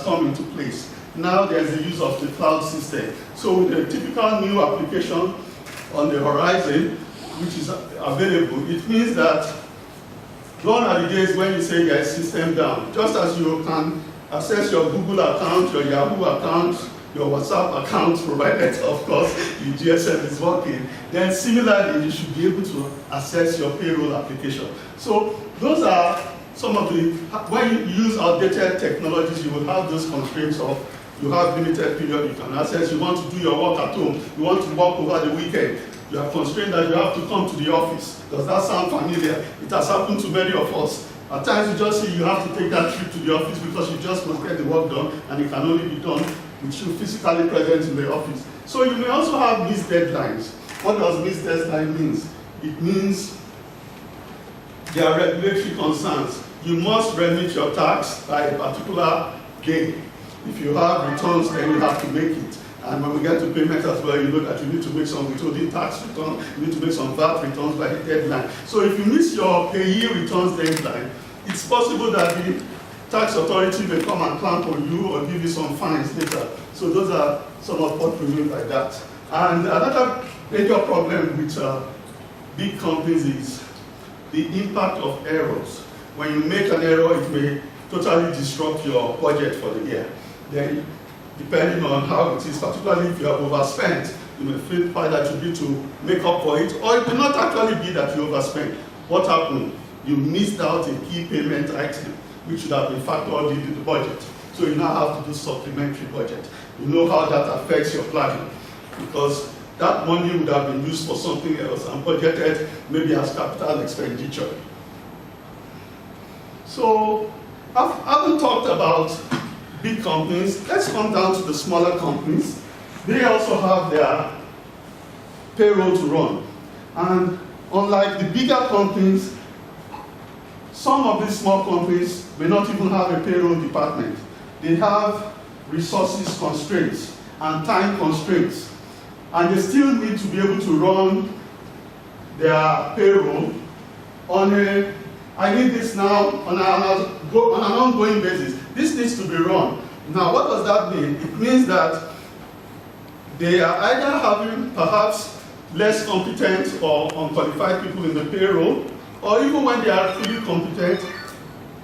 come into place. Now there's the use of the cloud system. So with a typical new application on the horizon, which is available, it means that gone are the days when you say there's system down. Just as you can access your Google account, your Yahoo account, your WhatsApp account, provided, of course, your GSM is working, then similarly, you should be able to access your payroll application. So those are some of the, when you use outdated technologies, you will have those constraints of, you have limited period you can access, you want to do your work at home, you want to work over the weekend, you are constrained that you have to come to the office. Does that sound familiar? It has happened to many of us. At times you just see you have to take that trip to the office because you just must get the work done, and it can only be done with you physically present in the office. So you may also have missed deadlines. What does missed deadline mean? It means there are regulatory concerns. You must remit your tax by a particular day. If you have returns, then you have to make it. And when we get to payment as well, you know that you need to make some withholding tax returns, you need to make some VAT returns by the deadline. So if you miss your payee returns deadline, it's possible that the tax authority may come and clamp on you or give you some fines later. So those are some of what we mean by that. And another major problem with big companies is the impact of errors. When you make an error, it may totally disrupt your budget for the year. Then, depending on how it is, particularly if you have overspent, you may find that you need to make up for it, or it may not actually be that you overspent. What happened? You missed out a key payment item, which should have been factored into the budget. So you now have to do supplementary budget. You know how that affects your planning, because that money would have been used for something else and budgeted maybe as capital expenditure. So, having talked about big companies, let's come down to the smaller companies. They also have their payroll to run. And unlike the bigger companies, some of these small companies may not even have a payroll department. They have resources constraints and time constraints. And they still need to be able to run their payroll on a, I need this now on an ongoing basis. This needs to be run. Now, what does that mean? It means that they are either having perhaps less competent or unqualified people in the payroll, or even when they are fully competent,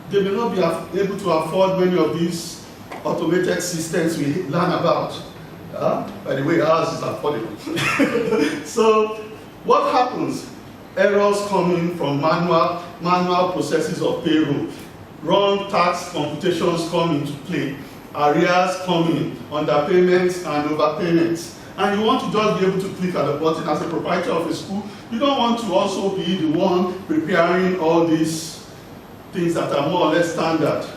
they may not be able to afford many of these automated systems we learn about. By the way, ours is affordable. So, what happens? Errors coming from manual processes of payroll. Wrong tax computations come into play. Arrears come in, underpayments and overpayments. And you want to just be able to click at the button as a proprietor of a school. You don't want to also be the one preparing all these things that are more or less standard.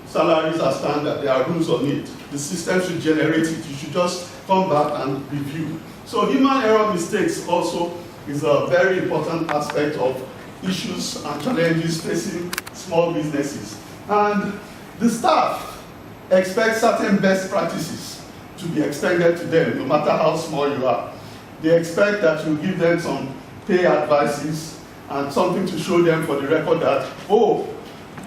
Salaries are standard, there are rules on it. The system should generate it. You should just come back and review. So human error mistakes also is a very important aspect of issues and challenges facing small businesses. And the staff expect certain best practices to be extended to them, no matter how small you are. They expect that you give them some pay advices and something to show them for the record that, oh,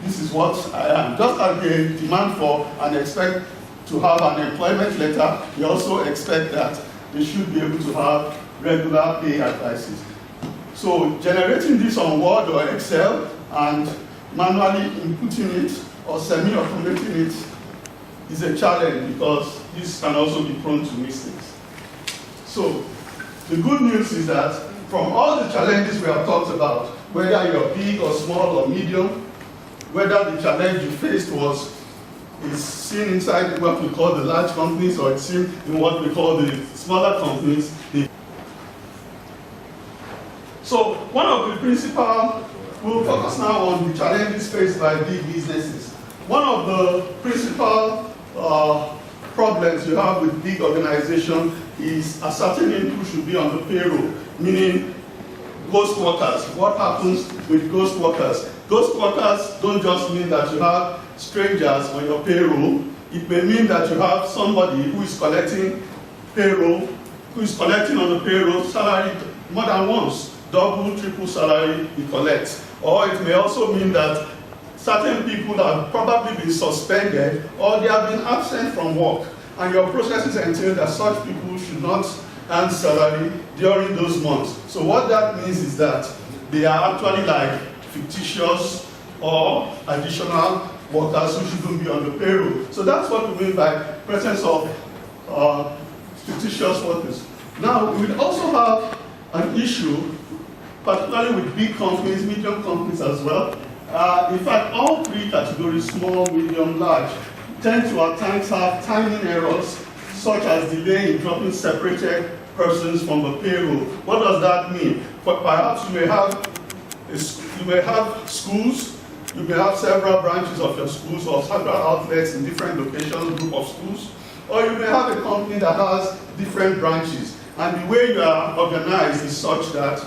this is what I am. Just as they demand for and expect to have an employment letter, they also expect that they should be able to have regular pay advices. So generating this on Word or Excel and manually inputting it or semi-automating it is a challenge because this can also be prone to mistakes. So the good news is that from all the challenges we have talked about, whether you're big or small or medium, whether the challenge you faced is seen inside what we call the large companies or it's seen in what we call the smaller companies. So one of the principal, we'll focus now on the challenges faced by big businesses. One of the principal problems you have with big organizations is ascertaining who should be on the payroll, meaning ghost workers. What happens with ghost workers? Ghost workers don't just mean that you have strangers on your payroll. It may mean that you have somebody who is collecting payroll, who is collecting on the payroll salary more than once, double, triple salary he collects. Or it may also mean that certain people have probably been suspended or they have been absent from work, and your processes entail that such people should not earn salary during those months. So what that means is that they are actually like fictitious or additional workers who shouldn't be on the payroll. So that's what we mean by presence of fictitious workers. Now, we also have an issue, particularly with big companies, medium companies as well. In fact, all three categories, small, medium, large, tend to at times have timing errors, such as delay in dropping separated persons from the payroll. What does that mean? Perhaps you may have schools, you may have several branches of your schools or several outlets in different locations, group of schools, or you may have a company that has different branches. And the way you are organized is such that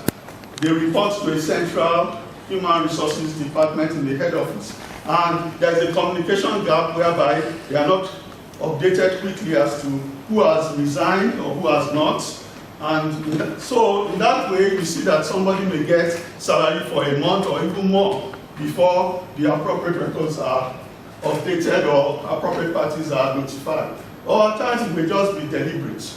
they report to a central human resources department in the head office. And there's a communication gap whereby they are not updated quickly as to who has resigned or who has not. And so in that way, you see that somebody may get salary for a month or even more before the appropriate records are updated or appropriate parties are notified. Or at times it may just be deliberate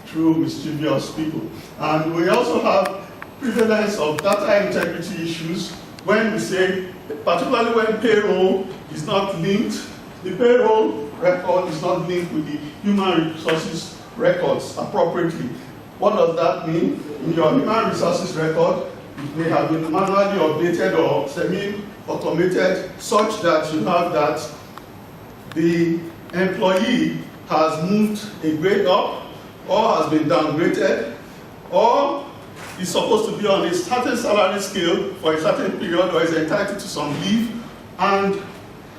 through mischievous people. And we also have prevalence of data integrity issues when we say, particularly when payroll is not linked, the payroll record is not linked with the human resources records appropriately. What does that mean? In your human resources record, it may have been manually updated or semi-automated such that you have that the employee has moved a grade up or has been downgraded or is supposed to be on a certain salary scale for a certain period or is entitled to some leave, and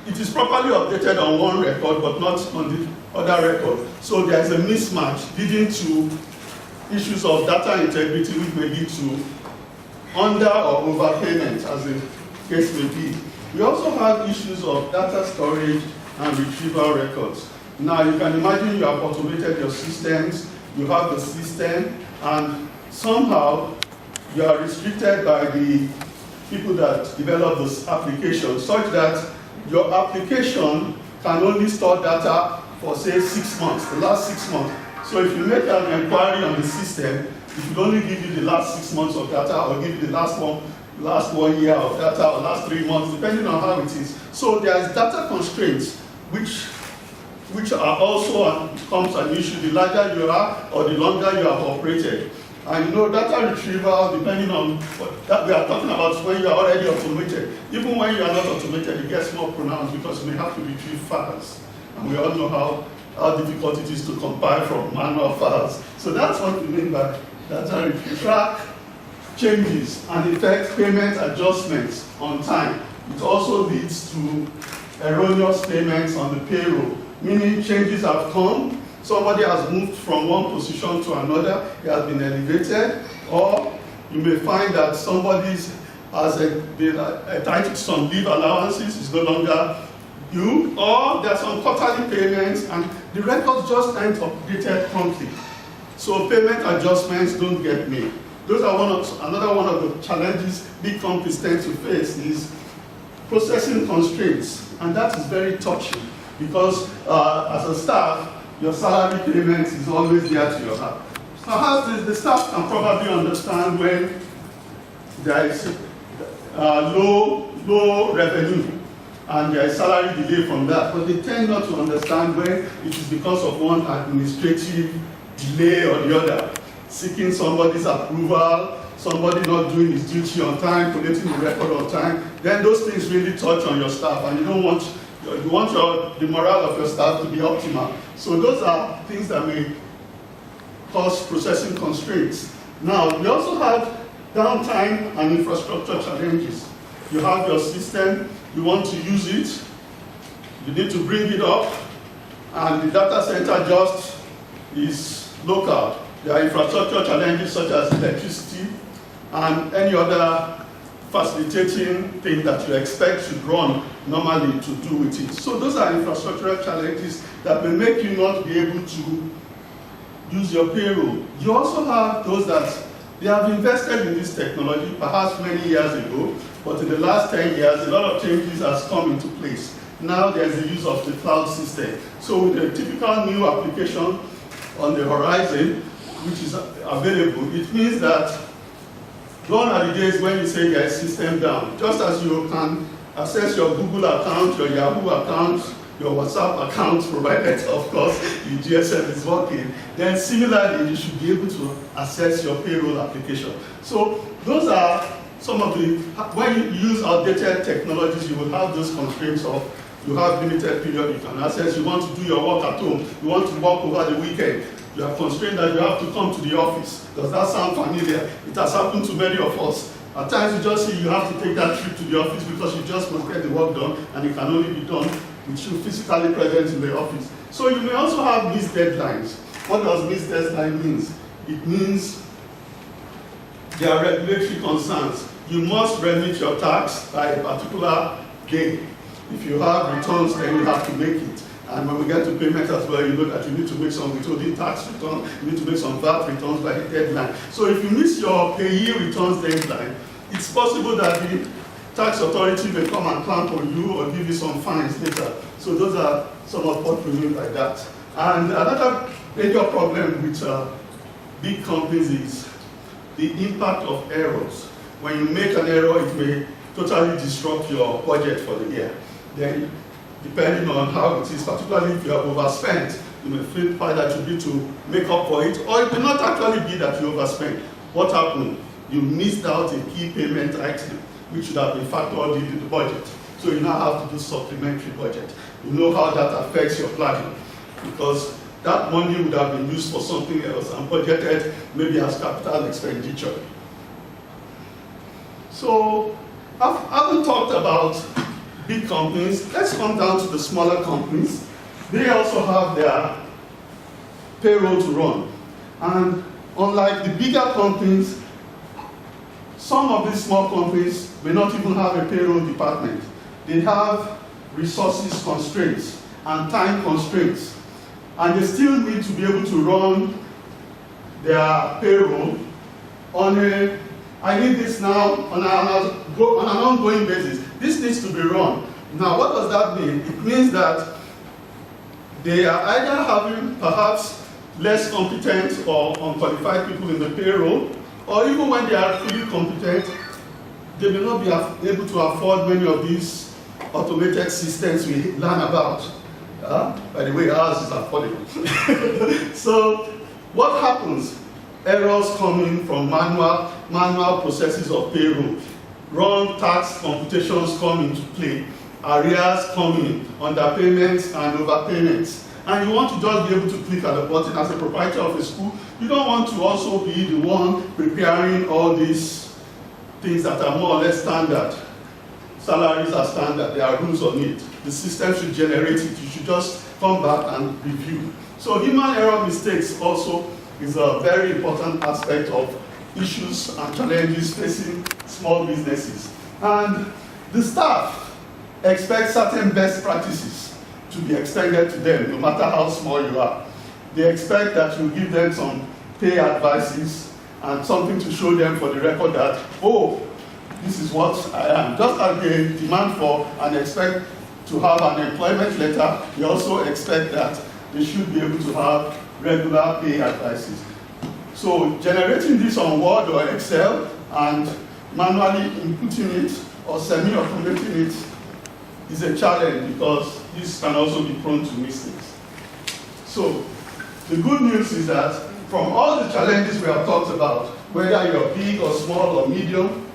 it is properly updated on one record but not on the other record. So there is a mismatch leading to issues of data integrity which may lead to under or overpayment, as the case may be. We also have issues of data storage and retrieval records. Now you can imagine you have automated your systems, you have the system, and somehow you are restricted by the people that develop this application, such that your application can only store data for, say, 6 months, the last 6 months. So if you make an inquiry on the system, it will only give you the last 6 months of data, or give you the last 1 year of data, or last 3 months, depending on how it is. So there is data constraints, which are also becomes an issue the larger you are or the longer you have operated. And you know, data retrieval, depending on what that we are talking about, when you are already automated. Even when you are not automated, it gets more pronounced because you may have to retrieve files. And we all know how difficult it is to compile from manual files. So that's what we mean by data retrieval. Track changes and effect payment adjustments on time. It also leads to erroneous payments on the payroll, meaning changes have come, somebody has moved from one position to another, he has been elevated, or you may find that somebody has been entitled to some leave allowances, is no longer due, or there are some quarterly payments and the records just aren't updated promptly. So payment adjustments don't get made. Those are another one of the challenges big companies tend to face is processing constraints, and that is very touchy because as a staff, your salary payment is always there to your heart. Perhaps the staff can probably understand when there is low revenue and there is salary delay from that, but they tend not to understand when it is because of one administrative delay or the other, seeking somebody's approval, somebody not doing his duty on time, collating the record on time. Then those things really touch on your staff, and you don't want the morale of your staff to be optimal. So those are things that may cause processing constraints. Now, we also have downtime and infrastructure challenges. You have your system, you want to use it, you need to bring it up, and the data center just is local. There are infrastructure challenges such as electricity and any other facilitating thing that you expect should run normally to do with it. So those are infrastructural challenges that may make you not be able to use your payroll. You also have those that they have invested in this technology perhaps many years ago, But in the last 10 years, a lot of changes has come into place. Now there's the use of the cloud system. So with a typical new application on the horizon, which is available, it means that gone are the days when you say there is system down. Just as you can access your Google account, your Yahoo account, your WhatsApp account, provided, of course, your GSM is working, then similarly, you should be able to access your payroll application. So those are some of the, when you use outdated technologies, you will have those constraints of, you have limited period you can access, you want to do your work at home, you want to work over the weekend, you are constrained that you have to come to the office. Does that sound familiar? It has happened to many of us. At times you just see you have to take that trip to the office because you just must get the work done, and it can only be done with you physically present in the office. So you may also have missed deadlines. What does missed deadline means? It means there are regulatory concerns. You must remit your tax by a particular day. If you have returns, then you have to make it. And when we get to payment as well, you know that you need to make some withholding tax return, you need to make some VAT returns by the deadline. So if you miss your payee returns deadline, it's possible that the tax authority may come and clamp on you or give you some fines later. So those are some of what we mean by that. And another major problem with big companies is the impact of errors. When you make an error, it may totally disrupt your budget for the year. Then, depending on how it is, particularly if you have overspent, you may find that you need to make up for it, or it may not actually be that you overspent. What happened? You missed out a key payment item, which should have been factored into the budget. So you now have to do supplementary budget. You know how that affects your planning, because that money would have been used for something else and budgeted maybe as capital expenditure. So, I've talked about big companies. Let's come down to the smaller companies. They also have their payroll to run. And unlike the bigger companies, some of these small companies may not even have a payroll department. They have resources constraints and time constraints. And they still need to be able to run their payroll on a, I need this now on an ongoing basis. This needs to be run. Now, what does that mean? It means that they are either having perhaps less competent or unqualified people in the payroll, or even when they are fully competent, they may not be able to afford many of these automated systems we learn about. By the way, ours is affordable. So, what happens? Errors coming from manual processes of payroll. Wrong tax computations come into play. Arrears come in, underpayments and overpayments. And you want to just be able to click at the button as a proprietor of a school. You don't want to also be the one preparing all these things that are more or less standard. Salaries are standard, there are rules on it. The system should generate it. You should just come back and review. So human error mistakes also is a very important aspect of issues and challenges facing small businesses. And the staff expect certain best practices to be extended to them, no matter how small you are. They expect that you give them some pay advices and something to show them for the record that, oh, this is what I am. Just as they demand for and expect to have an employment letter, they also expect that they should be able to have regular pay advices. So generating this on Word or Excel and manually inputting it or semi-automating it is a challenge because this can also be prone to mistakes. So the good news is that from all the challenges we have talked about, whether you're big or small or medium,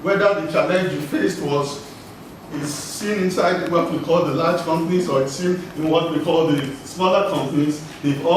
whether the challenge you faced is seen inside what we call the large companies or it's seen in what we call the smaller companies, they've all